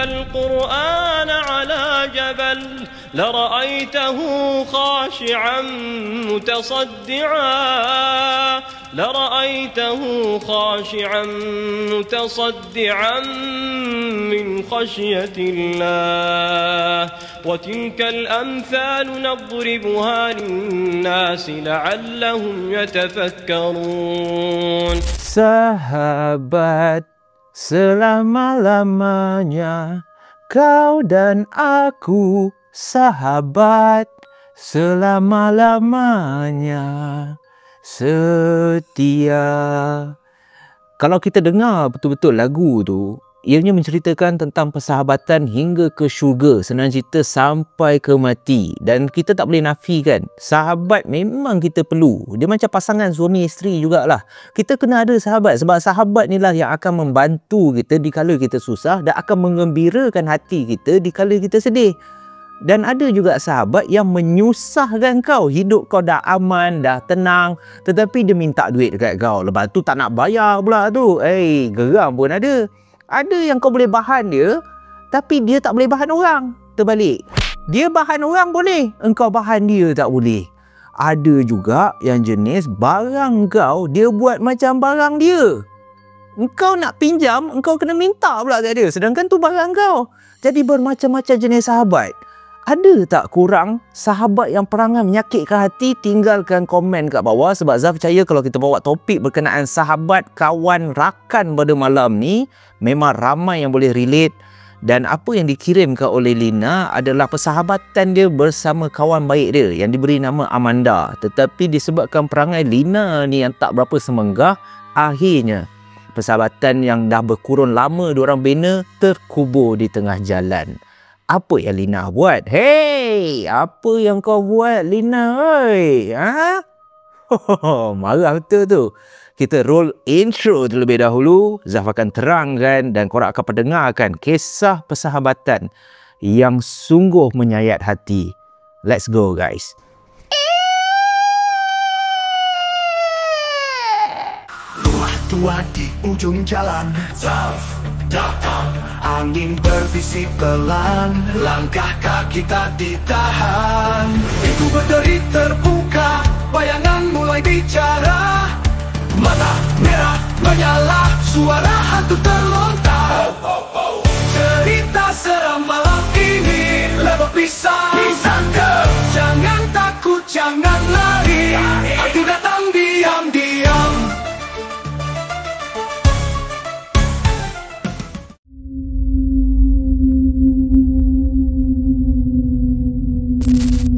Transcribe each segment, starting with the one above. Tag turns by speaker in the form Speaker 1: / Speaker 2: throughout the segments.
Speaker 1: القرآن على جبل لرأيته خاشعا متصدعا من خشية الله وتلك الأمثال نضربها للناس لعلهم يتفكرون.
Speaker 2: Sahabat, selama-lamanya kau dan aku sahabat, selama-lamanya setia. Kalau kita dengar betul-betul lagu tu, ianya menceritakan tentang persahabatan hingga ke syurga, senang cerita sampai ke mati. Dan kita tak boleh nafikan, sahabat memang kita perlu. Dia macam pasangan suami isteri jugalah. Kita kena ada sahabat, sebab sahabat ni lah yang akan membantu kita di kala kita susah dan akan mengembirakan hati kita di kala kita sedih. Dan ada juga sahabat yang menyusahkan kau. Hidup kau dah aman, dah tenang, tetapi dia minta duit dekat kau. Lepas tu tak nak bayar pula tu. Geram pun ada. Ada yang kau boleh bahan dia, tapi dia tak boleh bahan orang. Terbalik. Dia bahan orang boleh, engkau bahan dia tak boleh. Ada juga yang jenis barang kau, dia buat macam barang dia. Engkau nak pinjam, engkau kena minta pula kat dia. Sedangkan tu barang kau. Jadi bermacam-macam jenis sahabat. Ada tak kurang sahabat yang perangai menyakitkan hati? Tinggalkan komen kat bawah, sebab Zaf percaya kalau kita bawa topik berkenaan sahabat, kawan, rakan pada malam ni, memang ramai yang boleh relate. Dan apa yang dikirimkan oleh Lina adalah persahabatan dia bersama kawan baik dia yang diberi nama Amanda. Tetapi disebabkan perangai Lina ni yang tak berapa semenggah, akhirnya persahabatan yang dah berkurun lama diorang bina terkubur di tengah jalan. Apa yang Lina buat? Hey, apa yang kau buat, Lina? Oi, marah betul tu. Kita roll intro terlebih dahulu. Zaf akan terangkan dan korang akan pendengarkan kisah persahabatan yang sungguh menyayat hati. Let's go, guys.
Speaker 3: Rumah tua di ujung jalan, Zaf datang, angin berbisik pelan, langkah kaki tak ditahan. Itu berderi terbuka, bayangan mulai bicara, mata merah menyala, suara hantu terlontar. Cerita seram malam ini lebih pisah. Jangan takut, jangan lari, aku datang diam-diam.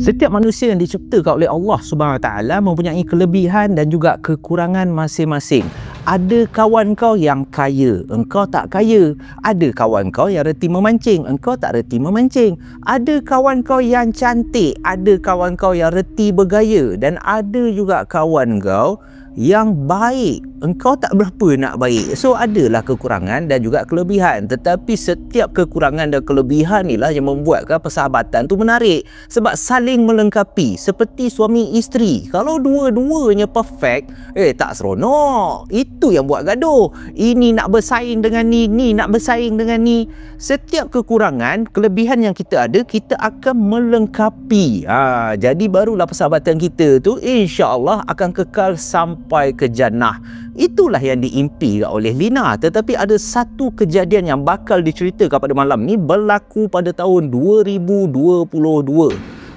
Speaker 2: Setiap manusia yang diciptakan oleh Allah Subhanahu Wa Taala mempunyai kelebihan dan juga kekurangan masing-masing. Ada kawan kau yang kaya, engkau tak kaya. Ada kawan kau yang reti memancing, engkau tak reti memancing. Ada kawan kau yang cantik, ada kawan kau yang reti bergaya. Dan ada juga kawan kau yang baik, engkau tak berapa nak baik. So adalah kekurangan dan juga kelebihan. Tetapi setiap kekurangan dan kelebihan inilah yang membuatkan persahabatan tu menarik. Sebab saling melengkapi, seperti suami isteri. Kalau dua-duanya perfect, tak seronok. Itu yang buat gaduh. Ini nak bersaing dengan ni nak bersaing dengan ni. Setiap kekurangan, kelebihan yang kita ada, kita akan melengkapi. Jadi barulah persahabatan kita tu insya-Allah akan kekal sampai ke jannah. Itulah yang diimpikan oleh Lina. Tetapi ada satu kejadian yang bakal diceritakan pada malam ni berlaku pada tahun 2022.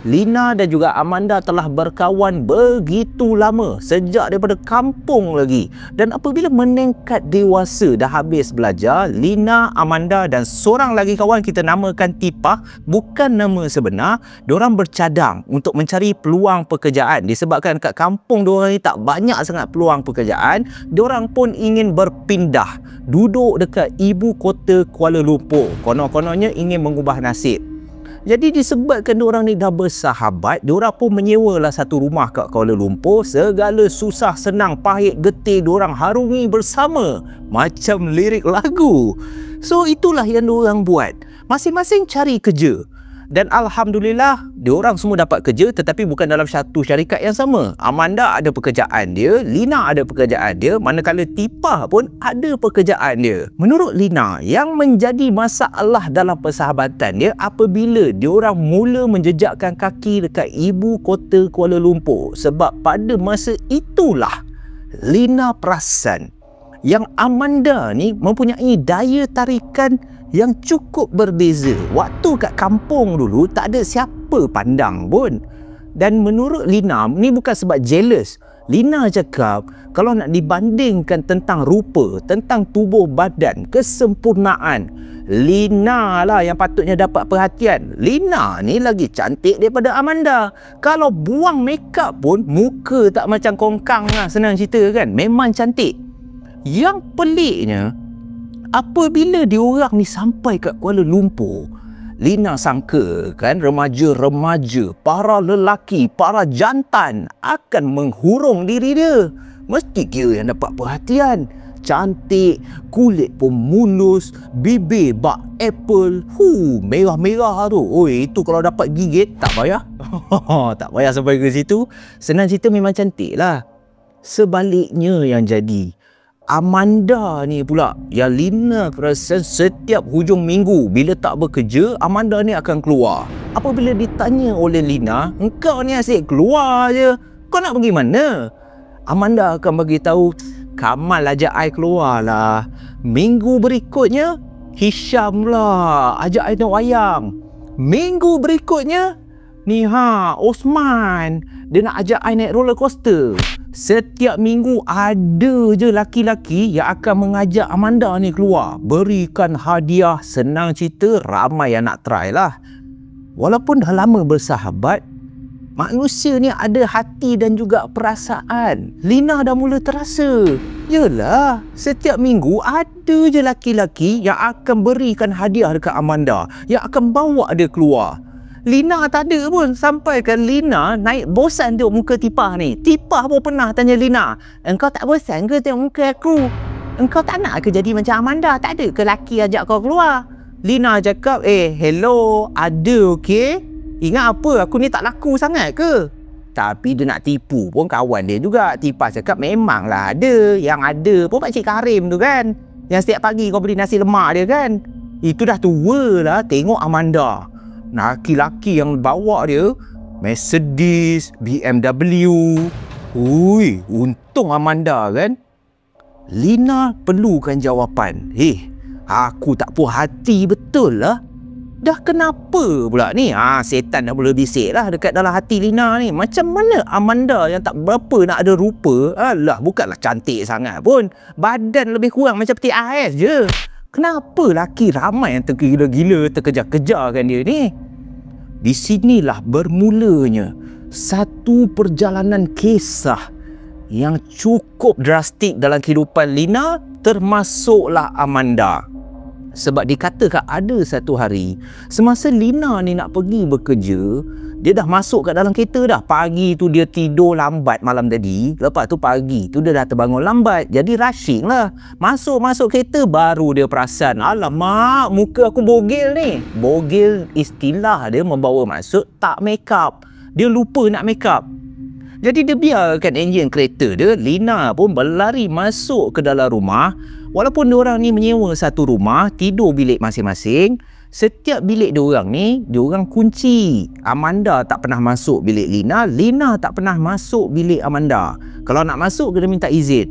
Speaker 2: Lina dan juga Amanda telah berkawan begitu lama, sejak daripada kampung lagi. Dan apabila meningkat dewasa, dah habis belajar, Lina, Amanda dan seorang lagi kawan kita namakan Tipah, bukan nama sebenar, diorang bercadang untuk mencari peluang pekerjaan. Disebabkan kat kampung diorang ni tak banyak sangat peluang pekerjaan, diorang pun ingin berpindah duduk dekat ibu kota Kuala Lumpur. Konon-kononnya ingin mengubah nasib. Jadi disebabkan diorang ni dah bersahabat, diorang pun menyewalah satu rumah kat Kuala Lumpur. Segala susah, senang, pahit, getih diorang harungi bersama. Macam lirik lagu. So itulah yang diorang buat. Masing-masing cari kerja. Dan Alhamdulillah, diorang semua dapat kerja tetapi bukan dalam satu syarikat yang sama. Amanda ada pekerjaan dia, Lina ada pekerjaan dia, manakala Tipah pun ada pekerjaan dia. Menurut Lina, yang menjadi masalah dalam persahabatan dia apabila diorang mula menjejakkan kaki dekat ibu kota Kuala Lumpur. Sebab pada masa itulah Lina perasan yang Amanda ni mempunyai daya tarikan yang cukup berbeza. Waktu kat kampung dulu tak ada siapa pandang pun. Dan menurut Lina, ni bukan sebab jealous. Lina cakap kalau nak dibandingkan tentang rupa, tentang tubuh badan, kesempurnaan, Lina lah yang patutnya dapat perhatian. Lina ni lagi cantik daripada Amanda. Kalau buang makeup pun muka tak macam kongkang lah, senang cerita kan. Memang cantik. Yang peliknya, apabila diorang ni sampai kat Kuala Lumpur, Lina sangka kan remaja-remaja, para lelaki, para jantan akan menghurung diri dia. Mesti kira yang dapat perhatian. Cantik, kulit pun mulus, bibir bak apple. Merah-merah tu. Oi, itu kalau dapat gigit tak payah. Tak payah sampai ke situ. Senang cerita memang cantik lah. Sebaliknya yang jadi, Amanda ni pula yang Lina perasan setiap hujung minggu bila tak bekerja, Amanda ni akan keluar. Apabila ditanya oleh Lina, engkau ni asyik keluar je, kau nak pergi mana? Amanda akan bagi tahu, Kamal ajak I keluar lah. Minggu berikutnya, Hisham lah ajak I tengok wayang. Minggu berikutnya, Osman dia nak ajak I naik roller coaster. Setiap minggu ada je laki-laki yang akan mengajak Amanda ni keluar, berikan hadiah. Senang cerita ramai yang nak try lah. Walaupun dah lama bersahabat, manusia ni ada hati dan juga perasaan. Lina dah mula terasa. Yelah, setiap minggu ada je laki-laki yang akan berikan hadiah dekat Amanda, yang akan bawa dia keluar. Lina tak ada pun, sampai kan Lina naik bosan tengok muka Tipah ni. Tipah pun pernah tanya Lina, engkau tak bosan ke tengok muka aku? Engkau tak nak ke jadi macam Amanda? Tak ada ke laki ajak kau keluar? Lina cakap, hello, ada okey? Ingat apa, aku ni tak laku sangat ke? Tapi dia nak tipu pun kawan dia juga. Tipah cakap memanglah ada. Yang ada pun Pakcik Karim tu kan, yang setiap pagi kau beli nasi lemak dia kan. Itu dah tua lah tengok Amanda. Laki-laki yang bawa dia Mercedes, BMW. Ui, untung Amanda kan. Lina perlukan jawapan. Aku tak puas hati betul lah. Dah kenapa pula ni? Setan dah mula bisik lah dekat dalam hati Lina ni. Macam mana Amanda yang tak berapa nak ada rupa, alah bukanlah cantik sangat pun, badan lebih kurang macam peti ais je. Kenapa laki ramai yang tergila-gila terkejar-kejarkan dia ni? Di sinilah bermulanya satu perjalanan kisah yang cukup drastik dalam kehidupan Lina, termasuklah Amanda. Sebab dikatakan ada satu hari semasa Lina ni nak pergi bekerja, dia dah masuk kat dalam kereta dah. Pagi tu dia tidur lambat malam tadi. Lepas tu pagi tu dia dah terbangun lambat. Jadi rushing lah. Masuk kereta baru dia perasan, alamak, muka aku bogel ni. Bogel istilah dia membawa maksud tak make up. Dia lupa nak make up. Jadi dia biarkan enjin kereta dia. Lina pun berlari masuk ke dalam rumah. Walaupun diorang ni menyewa satu rumah, tidur bilik masing-masing, setiap bilik diorang ni, diorang kunci. Amanda tak pernah masuk bilik Lina, Lina tak pernah masuk bilik Amanda. Kalau nak masuk, kena minta izin.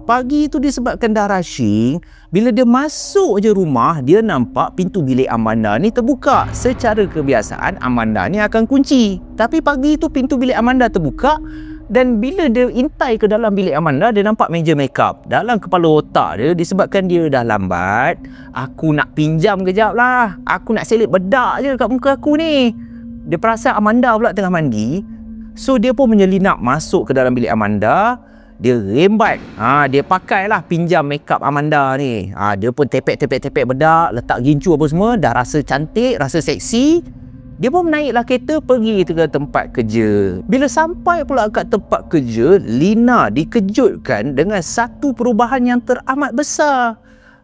Speaker 2: Pagi tu disebabkan dah rushing, bila dia masuk je rumah, dia nampak pintu bilik Amanda ni terbuka. Secara kebiasaan, Amanda ni akan kunci. Tapi pagi tu pintu bilik Amanda terbuka. Dan bila dia intai ke dalam bilik Amanda, dia nampak meja makeup. Dalam kepala otak dia, disebabkan dia dah lambat, aku nak pinjam kejap lah. Aku nak selit bedak je kat muka aku ni. Dia perasan Amanda pula tengah mandi. So dia pun menyelinap masuk ke dalam bilik Amanda. Dia rembat. Dia pakailah pinjam makeup Amanda ni. Dia pun tepek-tepek bedak, letak gincu apa semua. Dah rasa cantik, rasa seksi. Dia pun naiklah kereta pergi ke tempat kerja. Bila sampai pula kat tempat kerja, Lina dikejutkan dengan satu perubahan yang teramat besar.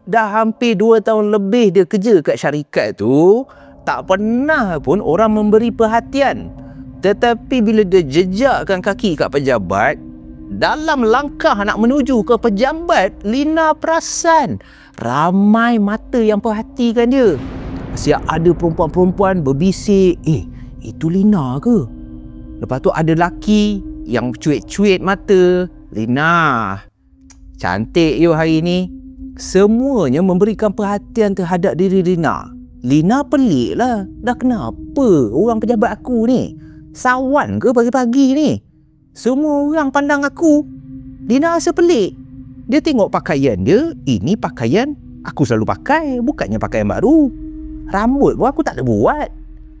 Speaker 2: Dah hampir 2 tahun lebih dia kerja kat syarikat tu, tak pernah pun orang memberi perhatian. Tetapi bila dia jejakkan kaki kat pejabat, dalam langkah nak menuju ke pejabat, Lina perasan ramai mata yang perhatikan dia. Asyik ada perempuan-perempuan berbisik, itu Lina ke? Lepas tu ada lelaki yang cuit-cuit mata, Lina, cantik you hari ni. Semuanya memberikan perhatian terhadap diri Lina. Lina pelik lah, dah kenapa orang pejabat aku ni? Sawan ke pagi-pagi ni? Semua orang pandang aku. Lina rasa pelik. Dia tengok pakaian dia, ini pakaian aku selalu pakai, bukannya pakaian baru. Rambut pun aku tak ada buat.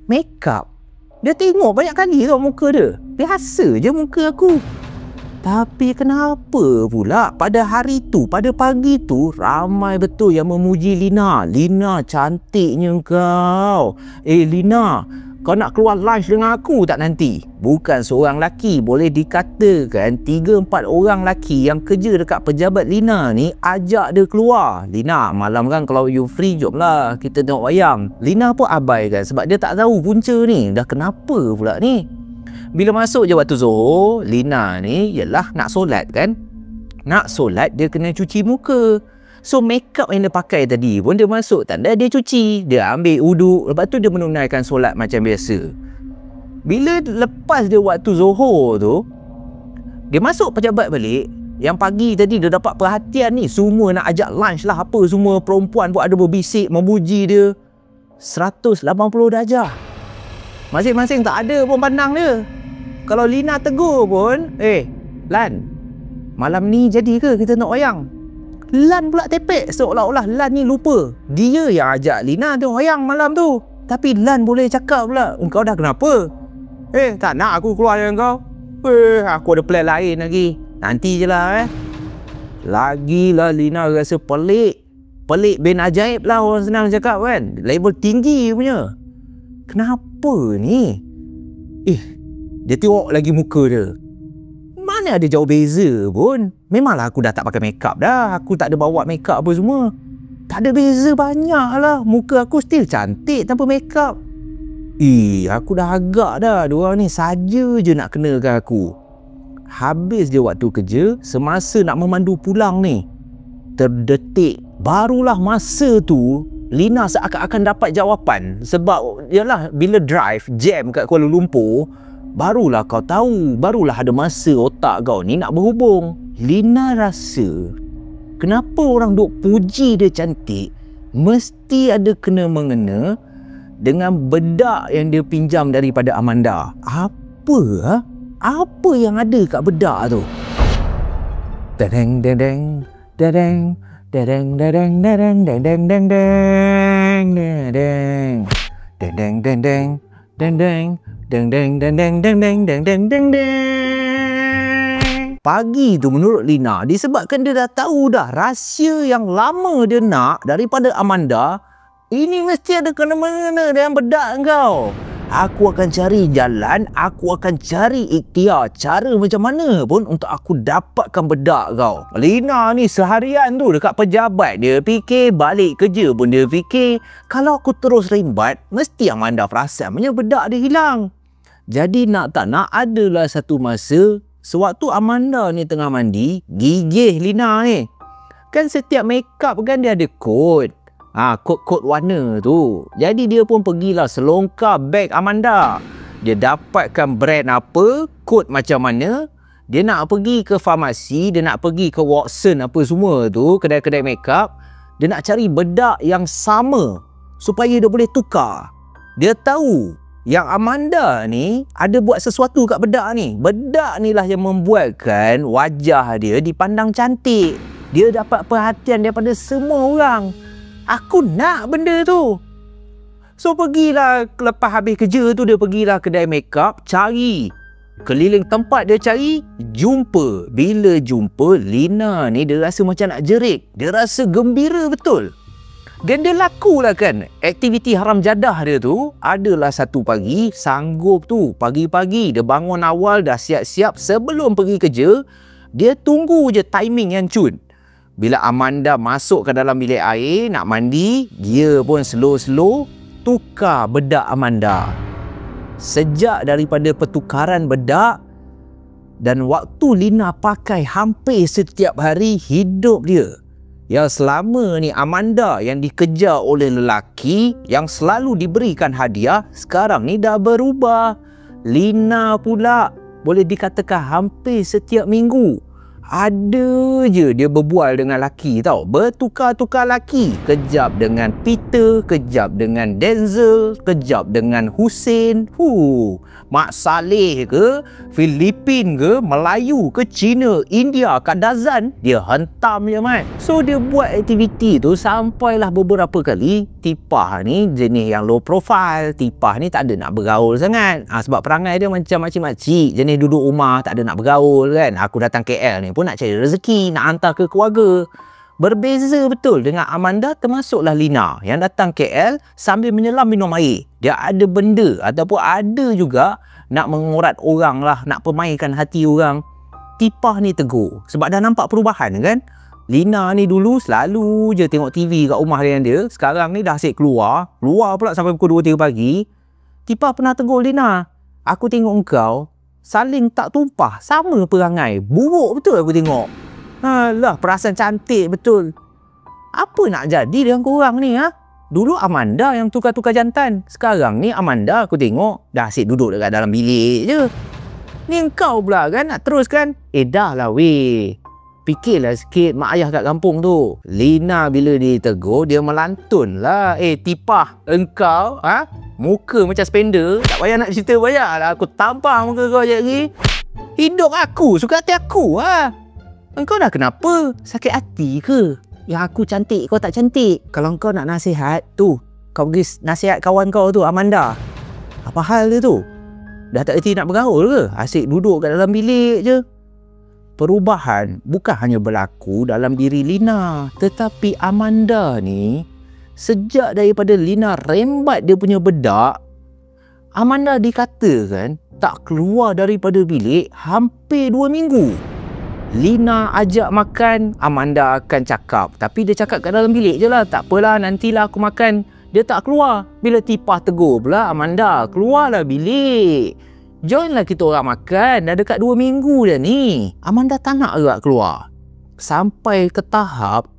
Speaker 2: Makeup, dia tengok banyak kali tau muka dia. Biasa je muka aku. Tapi kenapa pula pada hari tu, pada pagi tu, ramai betul yang memuji Lina. Lina, cantiknya kau. Lina, kau nak keluar lunch dengan aku tak nanti? Bukan seorang lelaki, boleh dikatakan 3-4 orang lelaki yang kerja dekat pejabat Lina ni ajak dia keluar. Lina, malam kan kalau you free, jom lah kita tengok wayang. Lina pun abaikan sebab dia tak tahu punca ni. Dah kenapa pula ni? Bila masuk je waktu Zuhur, Lina ni ialah nak solat kan? Nak solat dia kena cuci muka. So makeup yang dia pakai tadi pun dia masuk tanda dia cuci. Dia ambil uduk, lepas tu dia menunaikan solat macam biasa. Bila lepas dia waktu Zuhur tu, dia masuk pejabat balik. Yang pagi tadi dia dapat perhatian ni, semua nak ajak lunch lah apa semua. Perempuan pun ada berbisik, memuji dia. 180 darjah. Masing-masing tak ada pun pandang dia. Kalau Lina tegur pun, Lan, malam ni jadi ke kita nak wayang? Lan pula tepek, seolah-olah Lan ni lupa dia yang ajak Lina tengok wayang malam tu. Tapi Lan boleh cakap pula, engkau dah kenapa? Tak nak aku keluar dengan kau. Aku ada plan lain lagi, nanti je lah. Lagilah Lina rasa pelik. Pelik bin ajaib lah orang senang cakap kan. Level tinggi punya. Kenapa ni? Dia tengok lagi muka dia. Mana ada jauh beza pun. Memanglah aku dah tak pakai makeup dah. Aku tak ada bawa makeup apa semua. Tak ada beza banyak lah. Muka aku still cantik tanpa makeup. Aku dah agak dah. Diorang ni saja je nak kenakan aku. Habis je waktu kerja, semasa nak memandu pulang ni, terdetik. Barulah masa tu Lina seakan-akan dapat jawapan. Sebab yalah, bila drive jam kat Kuala Lumpur, barulah kau tahu, barulah ada masa otak kau ni nak berhubung. Lina rasa kenapa orang duk puji dia cantik, mesti ada kena-mengena dengan bedak yang dia pinjam daripada Amanda. Apa? Apa yang ada kat bedak tu? Dadeng dadeng dadeng dadeng dadeng dadeng dadeng dadeng dadeng dadeng dadeng dadeng deng deng deng deng deng deng deng deng deng deng. Pagi tu menurut Lina, disebabkan dia dah tahu dah rahsia yang lama dia nak daripada Amanda, ini mesti ada kena-mengena dengan bedak kau. Aku akan cari jalan, aku akan cari ikhtiar, cara macam mana pun untuk aku dapatkan bedak kau. Lina ni seharian tu dekat pejabat, dia fikir, balik kerja pun dia fikir, kalau aku terus rimbat, mesti Amanda perasan punya bedak dia hilang. Jadi nak tak nak, adalah satu masa sewaktu Amanda ni tengah mandi, gigih Lina ni. Kan setiap makeup kan dia ada kod. Kod-kod warna tu. Jadi dia pun pergilah selongkar beg Amanda. Dia dapatkan brand apa, kod macam mana. Dia nak pergi ke farmasi, dia nak pergi ke Watson apa semua tu, kedai-kedai makeup. Dia nak cari bedak yang sama supaya dia boleh tukar. Dia tahu yang Amanda ni ada buat sesuatu kat bedak ni. Bedak ni lah yang membuatkan wajah dia dipandang cantik. Dia dapat perhatian daripada semua orang. Aku nak benda tu. So pergilah, lepas habis kerja tu dia pergilah kedai makeup, cari. Keliling tempat dia cari, jumpa. Bila jumpa, Lina ni dia rasa macam nak jerit. Dia rasa gembira betul. Dan dia lakulah kan aktiviti haram jadah dia tu. Adalah satu pagi, sanggup tu. Pagi-pagi dia bangun awal, dah siap-siap. Sebelum pergi kerja, dia tunggu je timing yang cun. Bila Amanda masuk ke dalam bilik air nak mandi, dia pun slow-slow tukar bedak Amanda. Sejak daripada pertukaran bedak dan waktu Lina pakai hampir setiap hari hidup dia, yang selama ni Amanda yang dikejar oleh lelaki yang selalu diberikan hadiah, sekarang ni dah berubah. Lina pula boleh dikatakan hampir setiap minggu ada je dia berbual dengan laki tau. Bertukar-tukar laki. Kejap dengan Peter, kejap dengan Denzel, kejap dengan Hussein. Mak Saleh ke, Filipin ke, Melayu ke, Cina, India, Kadazan, dia hentam je Mat. So dia buat aktiviti tu sampailah beberapa kali Tipah ni jenis yang low profile. Tipah ni tak ada nak bergaul sangat. Sebab perangai dia macam makcik-makcik, jenis duduk rumah tak ada nak bergaul kan. Aku datang KL ni pun nak cari rezeki, nak hantar ke keluarga. Berbeza betul dengan Amanda, termasuklah Lina yang datang KL sambil menyelam minum air. Dia ada benda ataupun ada juga nak mengurat orang lah, nak permainkan hati orang. Tipah ni tegur sebab dah nampak perubahan kan. Lina ni dulu selalu je tengok TV kat rumah dengan dia. Sekarang ni dah asyik keluar pula sampai pukul 2-3 pagi. Tipah pernah tegur Lina, aku tengok engkau saling tak tumpah, sama perangai. Buruk betul aku tengok. Alah, perasan cantik betul. Apa nak jadi dengan korang ni Dulu Amanda yang tukar-tukar jantan. Sekarang ni Amanda aku tengok dah asyik duduk dekat dalam bilik je. Ni engkau pula kan nak teruskan? Dah lah weh. Fikirlah sikit mak ayah kat kampung tu. Lina bila ditegur dia melantun lah. Tipah, engkau muka macam spender. Tak payah nak cerita banyak lah. Aku tampar muka kau je lagi. Hidup aku, suka hati aku Engkau dah kenapa? Sakit hati ke? Yang aku cantik, kau tak cantik? Kalau kau nak nasihat tu, kau pergi nasihat kawan kau tu, Amanda. Apa hal dia tu? Dah tak reti nak bergaul ke? Asyik duduk kat dalam bilik je. Perubahan bukan hanya berlaku dalam diri Lina, tetapi Amanda ni, sejak daripada Lina rembat dia punya bedak, Amanda dikatakan tak keluar daripada bilik hampir 2 minggu. Lina ajak makan, Amanda akan cakap. Tapi dia cakap kat dalam bilik je lah. Tak apalah, nantilah aku makan. Dia tak keluar. Bila Tipah tegur pula, Amanda, keluarlah bilik. Joinlah kita orang makan. Dah dekat 2 minggu dah ni. Amanda tak nak agak keluar. Sampai ke tahap,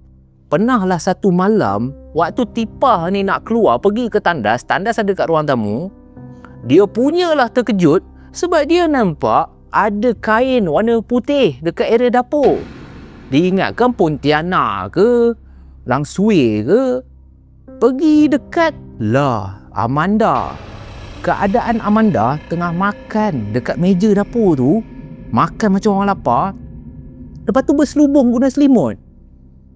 Speaker 2: pernahlah satu malam, waktu Tipah ni nak keluar, pergi ke tandas. Tandas ada kat ruang tamu. Dia punyalah terkejut sebab dia nampak ada kain warna putih dekat area dapur. Diingatkan Pontianak ke, Langsui ke. Pergi dekat, lah Amanda. Keadaan Amanda tengah makan dekat meja dapur tu. Makan macam orang lapar. Lepas tu berselubung guna selimut.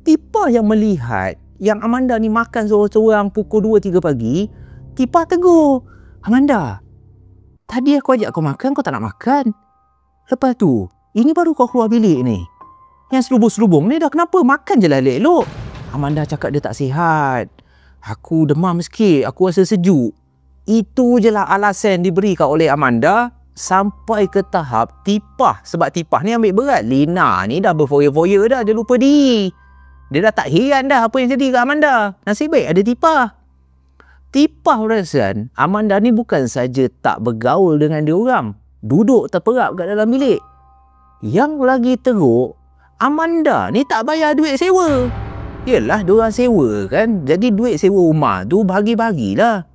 Speaker 2: Tipah yang melihat yang Amanda ni makan seorang-seorang pukul 2-3 pagi. Tipah tegur, Amanda, tadi aku ajak kau makan, kau tak nak makan. Lepas tu, ini baru kau keluar bilik ni. Yang selubung-selubung ni dah kenapa? Makan je lah elok-elok. Amanda cakap dia tak sihat. Aku demam sikit, aku rasa sejuk. Itu je lah alasan diberikan oleh Amanda sampai ke tahap Tipah. Sebab Tipah ni ambil berat. Lina ni dah berfoya-foya dah, dia lupa diri. Dia dah tak heran dah apa yang jadi kat Amanda. Nasib baik ada Tipah. Tipah perasan Amanda ni bukan saja tak bergaul dengan dia orang, duduk terperap kat dalam bilik. Yang lagi teruk, Amanda ni tak bayar duit sewa. Yelah, diorang sewa kan. Jadi duit sewa rumah tu bahagi-bahagilah.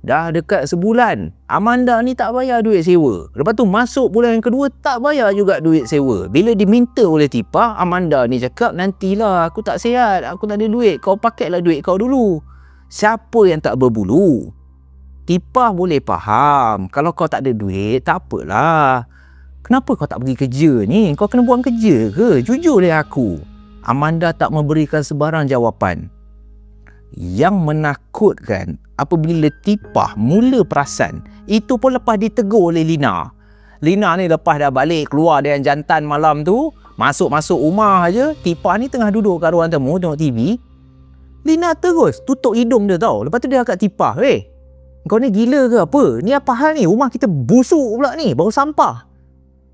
Speaker 2: Dah dekat sebulan, Amanda ni tak bayar duit sewa. Lepas tu masuk bulan yang kedua, tak bayar juga duit sewa. Bila diminta oleh Tipah, Amanda ni cakap, nantilah, aku tak sihat, aku tak ada duit, kau pakailah duit kau dulu. Siapa yang tak berbulu? Tipah boleh faham. Kalau kau tak ada duit, tak apalah. Kenapa kau tak pergi kerja ni? Kau kena buang kerja ke? Jujur dengan aku. Amanda tak memberikan sebarang jawapan. Yang menakutkan, apabila Tipah mula perasan, itu pun lepas ditegur oleh Lina. Lina ni lepas dah balik keluar dengan jantan malam tu, masuk-masuk rumah aja, Tipah ni tengah duduk kat ruang tamu tengok TV. Lina terus tutup hidung dia tau. Lepas tu dia kat Tipah, kau ni gila ke apa? Ni apa hal ni? Rumah kita busuk pula ni, bau sampah.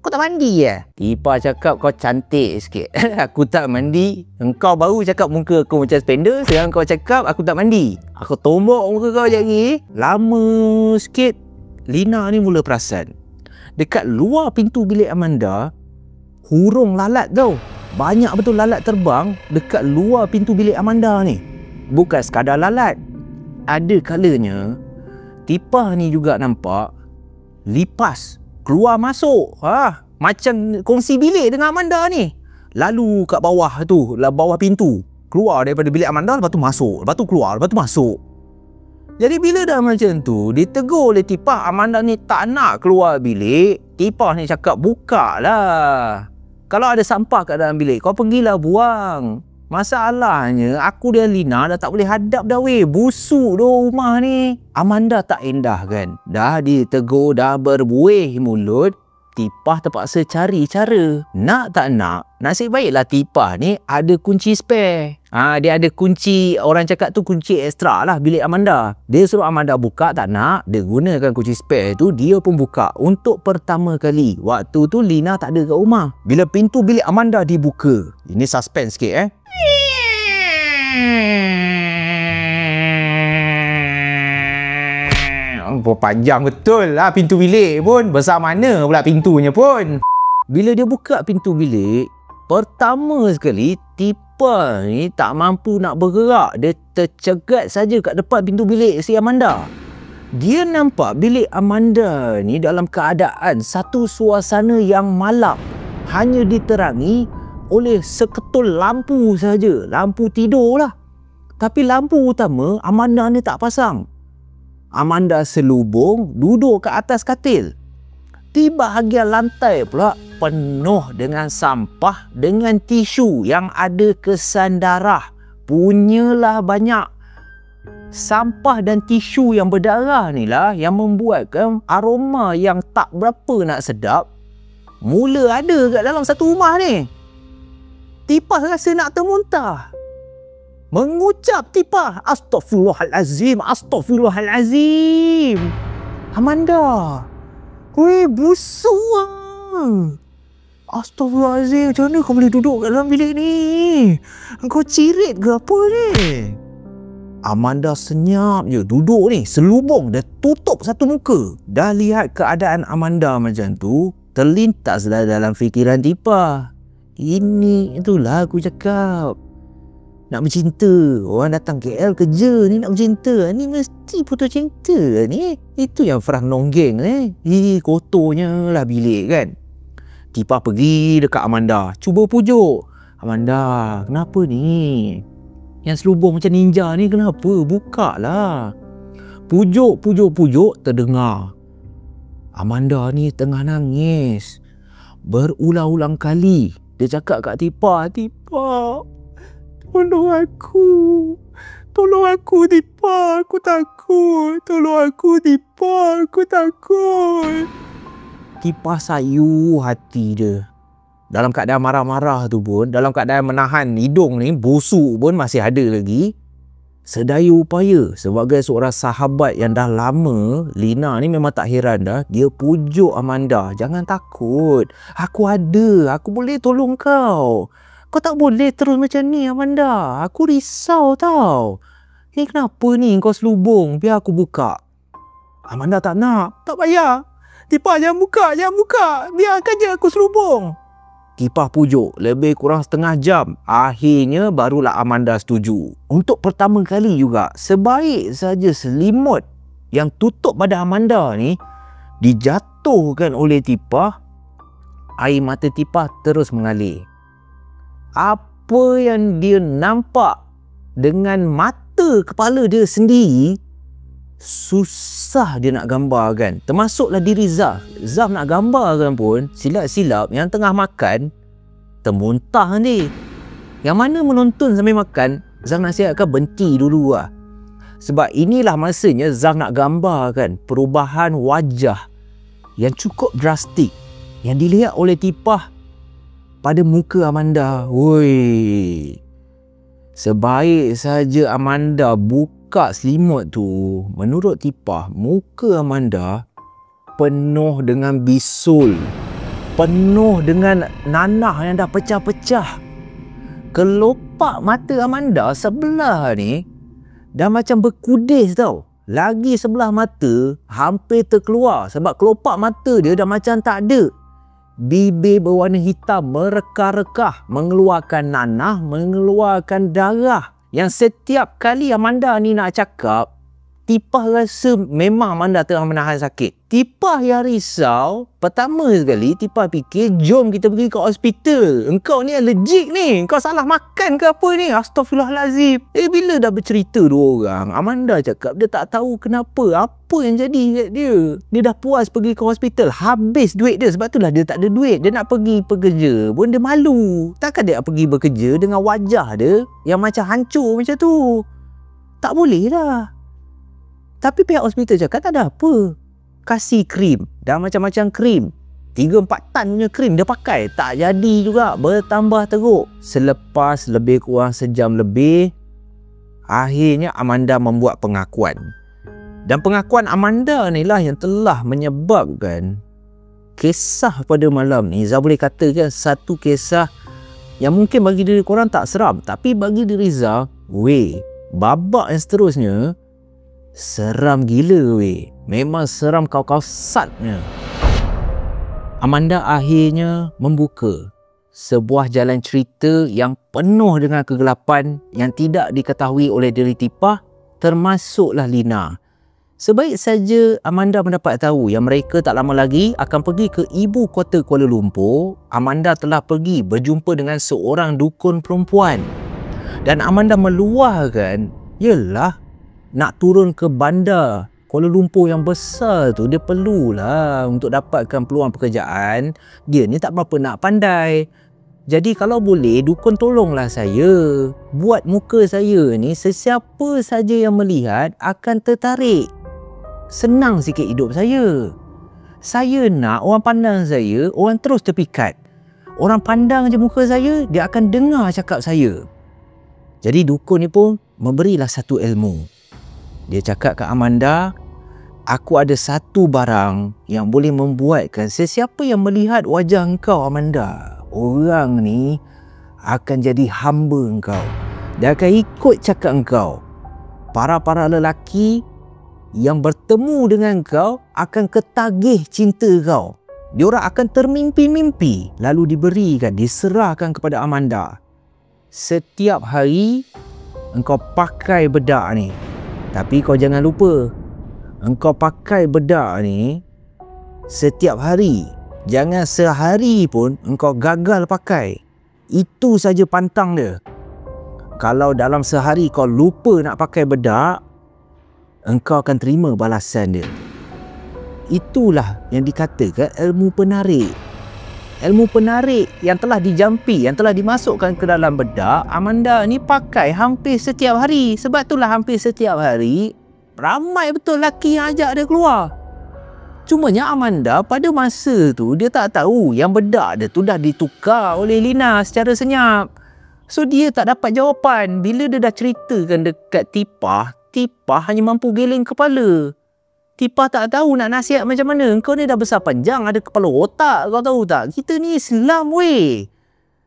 Speaker 2: Kau tak mandi ya? Tipah cakap kau cantik sikit. Aku tak mandi. Engkau baru cakap muka aku macam spender. Sekarang kau cakap aku tak mandi. Aku tombok muka kau sekejap lagi. Lama sikit, Lina ni mula perasan. Dekat luar pintu bilik Amanda, hurung lalat tau. Banyak betul lalat terbang dekat luar pintu bilik Amanda ni. Bukan sekadar lalat. Ada kalanya, Tipah ni juga nampak lipas keluar masuk. Macam kongsi bilik dengan Amanda ni. Lalu kat bawah tu, bawah pintu. Keluar daripada bilik Amanda, lepas tu masuk. Lepas tu keluar, lepas tu masuk. Jadi bila dah macam tu, ditegur oleh Tipah, Amanda ni tak nak keluar bilik. Tipah ni cakap, buka lah. Kalau ada sampah kat dalam bilik, kau pergilah buang. Masalahnya, aku dan Lina dah tak boleh hadap dah weh. Busuk dah rumah ni. Amanda tak endah kan. Dah ditegur, dah berbuih mulut. Tipah terpaksa cari cara. Nak tak nak, nasib baiklah Tipah ni ada kunci spare. Dia ada kunci, orang cakap tu kunci ekstra lah bilik Amanda. Dia suruh Amanda buka, tak nak. Dia gunakan kunci spare tu, dia pun buka. Untuk pertama kali. Waktu tu Lina tak ada kat rumah. Bila pintu bilik Amanda dibuka. Ini suspense sikit panjang betul lah pintu bilik pun. Besar mana pula pintunya pun. Bila dia buka pintu bilik, pertama sekali Tipah ni tak mampu nak bergerak. Dia tercegat saja kat depan pintu bilik si Amanda. Dia nampak bilik Amanda ni dalam keadaan satu suasana yang malap. Hanya diterangi oleh seketul lampu saja. Lampu tidur lah. Tapi lampu utama Amanda ni tak pasang. Amanda selubung duduk ke atas katil. Di bahagian lantai pula penuh dengan sampah dengan tisu yang ada kesan darah. Punyalah banyak. Sampah dan tisu yang berdarah ni lah yang membuatkan aroma yang tak berapa nak sedap mula ada kat dalam satu rumah ni. Tipah rasa nak termuntah. Mengucap Tipah, Astaghfirullahalazim, Astaghfirullahalazim. Amanda, weh busuk lah. Astaghfirullahalazim, macam mana kau boleh duduk kat dalam bilik ni? Kau cirit ke apa ni? Amanda senyap je, duduk ni, selubung, dia tutup satu muka. Dah lihat keadaan Amanda macam tu, terlintaslah dalam fikiran Tipah. Ini itulah aku cakap. Nak bercinta. Orang datang KL kerja ni nak bercinta. Ni mesti putus cinta ni. Itu yang Frang Nonggeng ni. Kotornya lah bilik kan. Tipah pergi dekat Amanda. Cuba pujuk. Amanda, kenapa ni? Yang selubung macam ninja ni kenapa? Buka lah. Pujuk, terdengar. Amanda ni tengah nangis. Berulang-ulang kali. Dia cakap kat Tipah, Tipah, tolong aku. Tolong aku, Tipah. Aku takut. Tolong aku, Tipah. Aku takut. Tipah sayu hati dia. Dalam keadaan marah-marah tu pun, dalam keadaan menahan hidung ni, busuk pun masih ada lagi. Sedaya upaya sebagai seorang sahabat yang dah lama, Lina ni memang tak heran dah. Dia pujuk Amanda, jangan takut. Aku ada. Aku boleh tolong kau. Kau tak boleh terus macam ni, Amanda. Aku risau tau. Ni kenapa ni kau selubung? Biar aku buka. Amanda tak nak. Tak payah. Tipah, jangan buka. Jangan buka. Biarkan je aku selubung. Tipah pujuk. Lebih kurang setengah jam. Akhirnya barulah Amanda setuju. Untuk pertama kali juga, sebaik saja selimut yang tutup badan Amanda ni dijatuhkan oleh Tipah, air mata Tipah terus mengalir. Apa yang dia nampak dengan mata kepala dia sendiri, susah dia nak gambarkan. Termasuklah diri Zaf. Zaf nak gambarkan pun, silap-silap yang tengah makan, termuntah nanti. Yang mana menonton sambil makan, Zaf nasihatkan berhenti dulu lah. Sebab inilah masanya Zaf nak gambarkan perubahan wajah yang cukup drastik yang dilihat oleh Tipah pada muka Amanda. Woi, sebaik saja Amanda buka selimut tu, menurut Tipah, muka Amanda penuh dengan bisul. penuh dengan nanah yang dah pecah-pecah. Kelopak mata Amanda sebelah ni dah macam berkudis tau. Lagi sebelah mata hampir terkeluar sebab kelopak mata dia dah macam tak ada. Bibir berwarna hitam merekah-rekah, mengeluarkan nanah, mengeluarkan darah. Yang setiap kali Amanda ni nak cakap, Tipah rasa memang Amanda tengah menahan sakit. Tipah yang risau, pertama sekali Tipah fikir, jom kita pergi ke hospital. Engkau ni allergic ni, kau salah makan ke apa ni? Astaghfirullahalazim. Bila dah bercerita dua orang, Amanda cakap dia tak tahu kenapa, apa yang jadi kat dia. Dia dah puas pergi ke hospital, habis duit dia. Sebab itulah dia tak ada duit. Dia nak pergi bekerja pun dia malu. Takkan dia pergi bekerja dengan wajah dia yang macam hancur macam tu? Tak boleh lah. Tapi pihak hospital cakap tak ada apa. Kasih krim. Dah macam-macam krim. 3-4 tan punya krim dia pakai. Tak jadi juga. Bertambah teruk. Selepas lebih kurang sejam lebih, akhirnya Amanda membuat pengakuan. Dan pengakuan Amanda ni lah yang telah menyebabkan kisah pada malam ni, Zah boleh katakan satu kisah yang mungkin bagi diri korang tak seram. Tapi bagi diri Zah, babak yang seterusnya seram gila weh. Memang seram kau satnya. Amanda akhirnya membuka sebuah jalan cerita yang penuh dengan kegelapan yang tidak diketahui oleh diri Tipah, termasuklah Lina. Sebaik saja Amanda mendapat tahu yang mereka tak lama lagi akan pergi ke ibu kota Kuala Lumpur, Amanda telah pergi berjumpa dengan seorang dukun perempuan. Dan Amanda meluahkan, yelah, nak turun ke bandar Kuala Lumpur yang besar tu, dia perlulah untuk dapatkan peluang pekerjaan. Dia ni tak berapa nak pandai. Jadi kalau boleh, dukun tolonglah saya. Buat muka saya ni sesiapa saja yang melihat akan tertarik. Senang sikit hidup saya. Saya nak orang pandang saya, orang terus terpikat. Orang pandang je muka saya, dia akan dengar cakap saya. Jadi dukun ni pun memberilah satu ilmu. Dia cakap kat Amanda, aku ada satu barang yang boleh membuatkan sesiapa yang melihat wajah engkau, Amanda, orang ni akan jadi hamba engkau. Dia akan ikut cakap engkau. Para-para lelaki yang bertemu dengan engkau akan ketagih cinta kau. Diorang akan termimpi-mimpi, lalu diberikan, diserahkan kepada Amanda. Setiap hari engkau pakai bedak ni. Tapi kau jangan lupa, engkau pakai bedak ni setiap hari. Jangan sehari pun engkau gagal pakai. Itu saja pantang dia. Kalau dalam sehari kau lupa nak pakai bedak, engkau akan terima balasan dia. Itulah yang dikatakan ilmu penarik. Ilmu penarik yang telah dijampi, yang telah dimasukkan ke dalam bedak, Amanda ni pakai hampir setiap hari. Sebab itulah hampir setiap hari ramai betul lelaki yang ajak dia keluar. Cumanya Amanda pada masa tu dia tak tahu yang bedak dia tu dah ditukar oleh Lina secara senyap. So dia tak dapat jawapan. Bila dia dah ceritakan dekat Tipah, Tipah hanya mampu geleng kepala. Tipah tak tahu nak nasihat macam mana. Kau ni dah besar panjang, ada kepala otak, kau tahu tak? Kita ni Islam weh.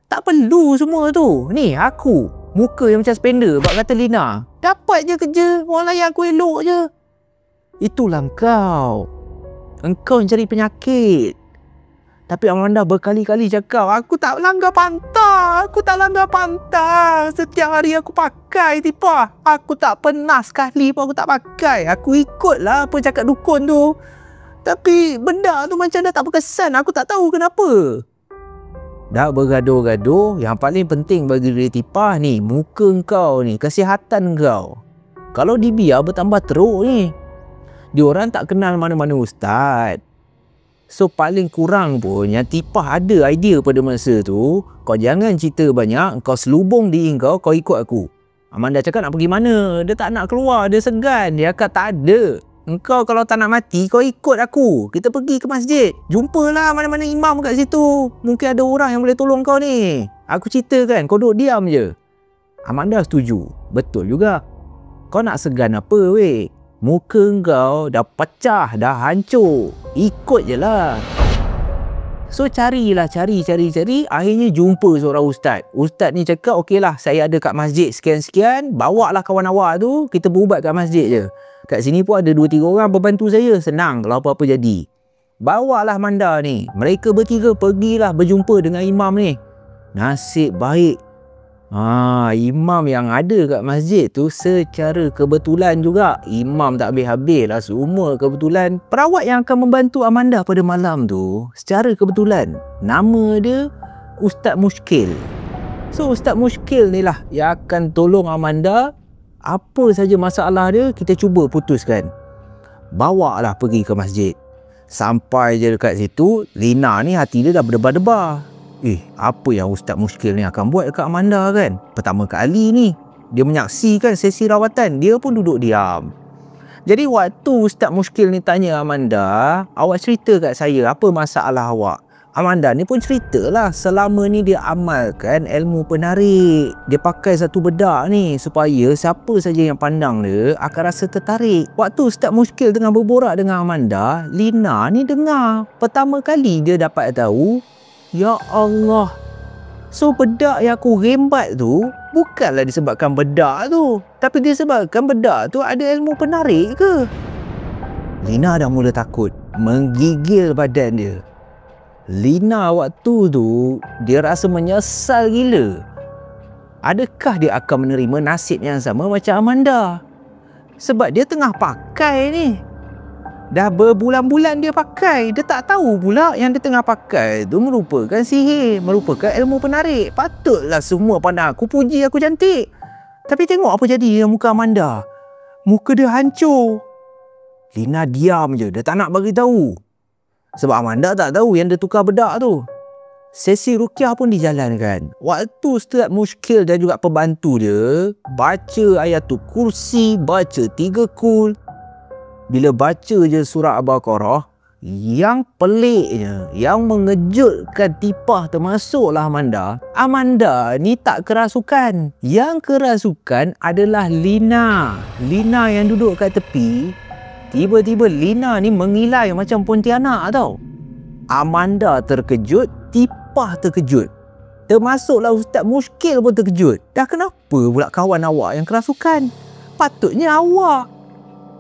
Speaker 2: Tak perlu semua tu. Ni aku, muka yang macam spender, bak kata Lina. Dapat je kerja, orang layan aku elok je. Itulah engkau. Engkau yang cari penyakit. Tapi Amanda berkali-kali cakap, aku tak langgar pantang. Aku tak langgar pantang. Setiap hari aku pakai Tipah. Aku tak pernah sekali pun aku tak pakai. Aku ikutlah apa cakap dukun tu. Tapi benda tu macam dah tak berkesan. Aku tak tahu kenapa. Dah bergaduh-gaduh, yang paling penting bagi diri Tipah ni, muka kau ni, kesihatan kau. Kalau dibiar bertambah teruk ni. Diorang tak kenal mana-mana ustaz. So paling kurang pun yang Tipah ada idea pada masa tu, kau jangan cerita banyak, kau selubung diri kau, kau ikut aku. Amanda cakap nak pergi mana? Dia tak nak keluar, dia segan. Dia cakap tak ada. Engkau kalau tak nak mati, kau ikut aku. Kita pergi ke masjid. Jumpalah mana-mana imam kat situ. Mungkin ada orang yang boleh tolong kau ni. Aku ceritakan, kau duduk diam je. Amanda setuju. Betul juga. Kau nak segan apa weh? Muka kau dah pecah, dah hancur. Ikut je lah. So carilah, cari. Akhirnya jumpa seorang ustaz. Ustaz ni cakap, okeylah saya ada kat masjid sekian-sekian, bawa lah kawan awak tu, kita berubat kat masjid je. Kat sini pun ada 2-3 orang berbantu saya, senang kalau apa-apa jadi. Bawalah Amanda ni. Mereka bertiga pergilah berjumpa dengan imam ni. Nasib baik, imam yang ada kat masjid tu secara kebetulan juga, imam tak habis-habis lah, semua kebetulan. Perawat yang akan membantu Amanda pada malam tu secara kebetulan nama dia Ustaz Muskil. So Ustaz Muskil ni lah yang akan tolong Amanda. Apa saja masalah dia kita cuba putuskan. Bawa lah pergi ke masjid. Sampai je dekat situ, Lina ni hati dia dah berdebar-debar. Apa yang Ustaz Muskil ni akan buat dekat Amanda kan? Pertama kali ni dia menyaksikan sesi rawatan, dia pun duduk diam. Jadi waktu Ustaz Muskil ni tanya Amanda, awak cerita kat saya apa masalah awak? Amanda ni pun ceritalah selama ni dia amalkan ilmu penarik. Dia pakai satu bedak ni supaya siapa saja yang pandang dia akan rasa tertarik. Waktu Ustaz Muskil tengah berborak dengan Amanda, Lina ni dengar. Pertama kali dia dapat tahu, ya Allah. So bedak yang aku rembat tu bukanlah disebabkan bedak tu, tapi disebabkan bedak tu ada ilmu penarik ke? Lina dah mula takut, menggigil badan dia. Lina waktu tu dia rasa menyesal gila. Adakah dia akan menerima nasib yang sama macam Amanda? Sebab dia tengah pakai ni. Dah berbulan-bulan dia pakai. Dia tak tahu pula yang dia tengah pakai tu merupakan sihir, merupakan ilmu penarik. Patutlah semua pandang aku, puji aku cantik. Tapi tengok apa jadi dengan muka Amanda. Muka dia hancur. Lina diam je, dia tak nak bagi tahu. Sebab Amanda tak tahu yang dia tukar bedak tu. Sesi ruqyah pun dijalankan. Waktu Ustaz Muskil dan juga pembantu dia baca Ayatul Kursi, baca 3 Qul. Bila baca je surah Al-Baqarah, yang peliknya, yang mengejutkan tipah termasuklah Amanda. Amanda ni tak kerasukan. Yang kerasukan adalah Lina. Lina yang duduk kat tepi. Tiba-tiba Lina ni mengilai macam Pontianak tau. Amanda terkejut, tipah terkejut. Termasuklah Ustaz Muskil pun terkejut. Dah kenapa pula kawan awak yang kerasukan? Patutnya awak.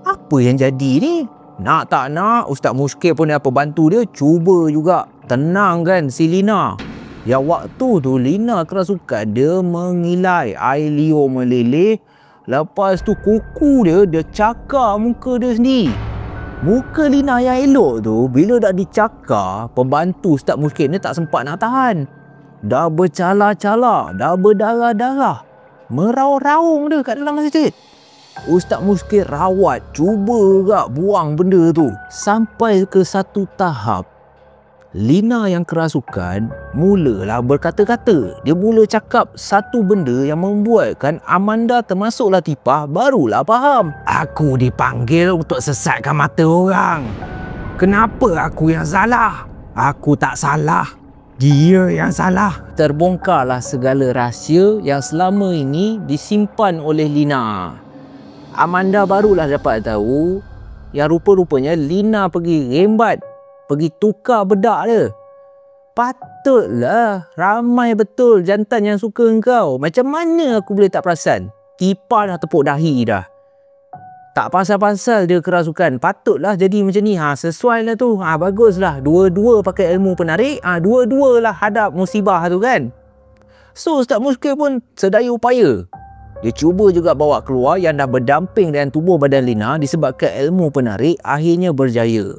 Speaker 2: Apa yang jadi ni? Nak tak nak, Ustaz Muskil pun dan pembantu dia cuba juga tenangkan si Lina. Yang waktu tu Lina kerasukan, dia mengilai, air liur meleleh. Lepas tu kuku dia cakar muka dia sendiri. Muka Lina yang elok tu, bila dah dicakar, pembantu Ustaz Muskil ni tak sempat nak tahan. Dah bercala-cala, dah berdarah-darah. Meraung-raung dia kat dalam masjid. Ustaz Muskil rawat, cuba agak buang benda tu. Sampai ke satu tahap, Lina yang kerasukan mulalah berkata-kata. Dia mula cakap satu benda yang membuatkan Amanda termasuklah tipah, barulah faham. Aku dipanggil untuk sesatkan mata orang. Kenapa aku yang salah? Aku tak salah. Dia yang salah. Terbongkarlah segala rahsia yang selama ini disimpan oleh Lina. Amanda barulah dapat tahu yang rupa-rupanya Lina pergi rembat, pergi tukar bedak dia. Patutlah ramai betul jantan yang suka engkau. Macam mana aku boleh tak perasan? Tipah dah tepuk dahi dah. Tak pasal-pasal dia kerasukan. Patutlah jadi macam ni. Sesuai lah tu. Baguslah. Dua-dua pakai ilmu penarik. Dua-dua lah hadap musibah tu kan. So Ustaz Muskil pun sedaya upaya. Dia cuba juga bawa keluar yang dah berdamping dengan tubuh badan Lina disebabkan ilmu penarik akhirnya berjaya.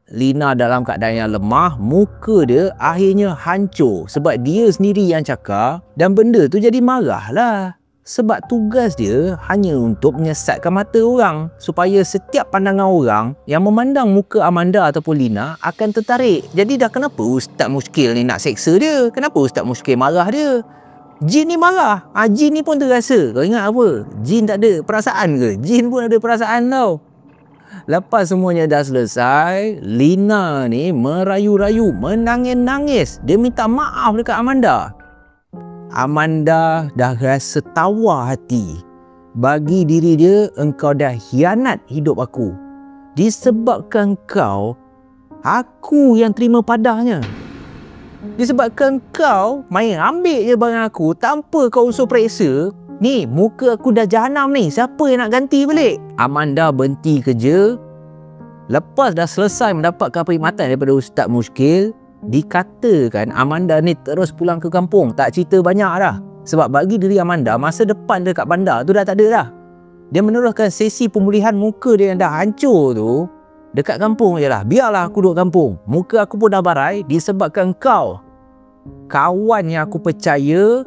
Speaker 2: Lina dalam keadaan yang lemah, muka dia akhirnya hancur sebab dia sendiri yang cakar dan benda tu jadi marahlah. Sebab tugas dia hanya untuk menyesatkan mata orang supaya setiap pandangan orang yang memandang muka Amanda ataupun Lina akan tertarik. Jadi dah kenapa Ustaz Muskil ni nak seksa dia? Kenapa Ustaz Muskil marah dia? Jin ni marah. Jin ni pun terasa. Kau ingat apa? Jin tak ada perasaan ke? Jin pun ada perasaan tau. Lepas semuanya dah selesai, Lina ni merayu-rayu, menangis-nangis. Dia minta maaf dekat Amanda. Amanda dah rasa tawar hati. Bagi diri dia, engkau dah hianat hidup aku. Disebabkan kau, aku yang terima padahnya. Disebabkan kau main ambil je barang aku tanpa kau usul periksa. Ni, muka aku dah jahanam ni. Siapa yang nak ganti balik? Amanda berhenti kerja. Lepas dah selesai mendapatkan perkhidmatan daripada Ustaz Muskil, dikatakan Amanda ni terus pulang ke kampung. Tak cerita banyak dah. Sebab bagi diri Amanda, masa depan dekat bandar tu dah tak ada dah. Dia meneruskan sesi pemulihan muka dia yang dah hancur tu dekat kampung je lah. Biarlah aku duduk kampung. Muka aku pun dah barai disebabkan kau, kawan yang aku percaya,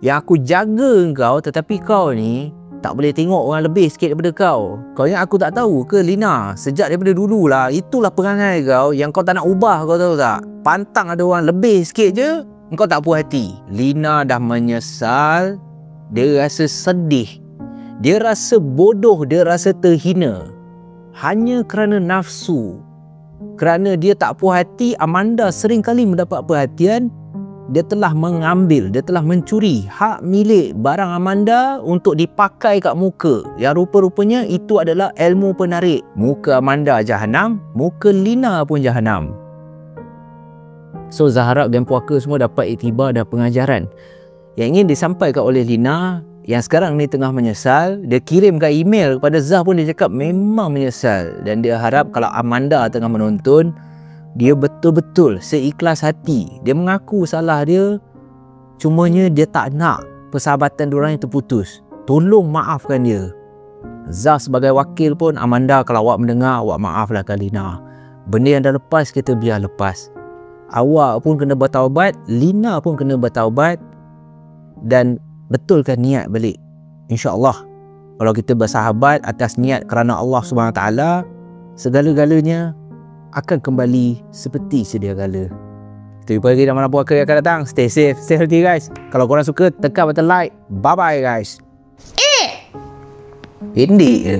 Speaker 2: yang aku jaga kau, tetapi kau ni tak boleh tengok orang lebih sikit daripada kau. Kau yang aku tak tahu ke, Lina? Sejak daripada dulu lah, itulah perangai kau yang kau tak nak ubah, kau tahu tak? Pantang ada orang lebih sikit je, kau tak puas hati. Lina dah menyesal. Dia rasa sedih. Dia rasa bodoh. Dia rasa terhina. Hanya kerana nafsu. Kerana dia tak puas hati, Amanda sering kali mendapat perhatian. Dia telah mengambil, dia telah mencuri hak milik barang Amanda untuk dipakai kat muka. Yang rupa-rupanya itu adalah ilmu penarik. Muka Amanda jahanam, muka Lina pun jahanam. So Zaharab dan puaka semua dapat iktibar dan pengajaran yang ingin disampaikan oleh Lina, yang sekarang ni tengah menyesal. Dia kirimkan email kepada Zah pun dia cakap memang menyesal. Dan dia harap kalau Amanda tengah menonton, dia betul-betul seikhlas hati. Dia mengaku salah dia, cumanya dia tak nak persahabatan diorang yang terputus. Tolong maafkan dia. Zah sebagai wakil pun, Amanda kalau awak mendengar, awak maaflah Lina. Benda yang dah lepas kita biar lepas. Awak pun kena bertaubat, Lina pun kena bertaubat, dan betulkan niat balik. InsyaAllah kalau kita bersahabat atas niat kerana Allah SWT, segala-galanya akan kembali seperti sedia kala. Kita jumpa lagi dalam malam puaka yang akan datang. Stay safe, stay healthy guys. Kalau korang suka, tekan button like. Bye bye guys. Pendek je.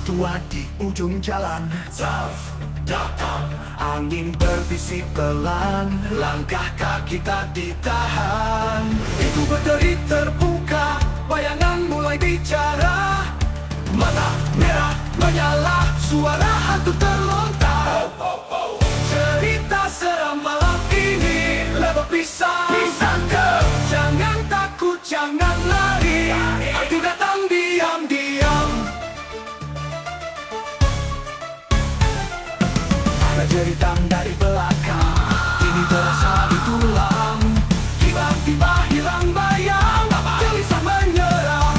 Speaker 3: Tua di ujung jalan, Zaf datang, angin berbisik pelan, langkah kaki tak ditahan. Itu berderi terbuka, bayangan mulai bicara, mata merah menyala, suara hantu terlontar. Cerita seram malam ini lebar pisang. Jangan takut, jangan lari, hantu datang diam-diam. Jeritan dari belakang, ini terasa di tulang. Tiba-tiba hilang bayang, gelisah menyerang.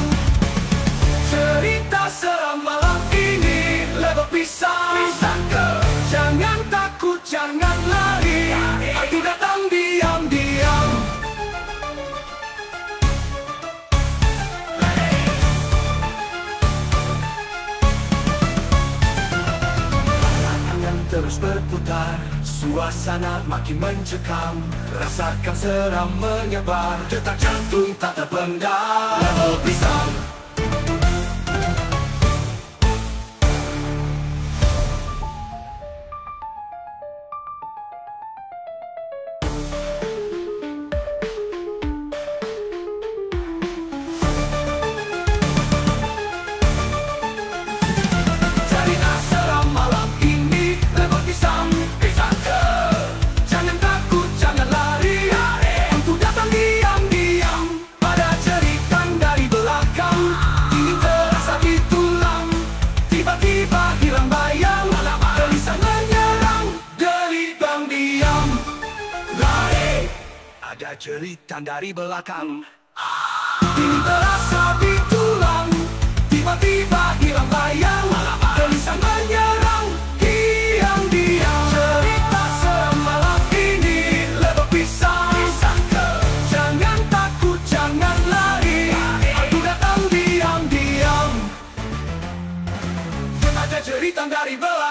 Speaker 3: Cerita seram malam ini lebar pisang. Jangan takut, jangan lari, hantu datang diam-diam. Terus berputar, suasana makin mencekam. Rasakan seram menyebar, detak jantung tak terpendam. Level pisang. Ada jeritan dari belakang, ini terasa di tulang. Tiba-tiba hilang bayang, gelisah menyerang, diam-diam. Cerita seram malam ini lebar pisang. Jangan takut, jangan lari, hantu datang diam-diam. Ada jeritan dari belakang.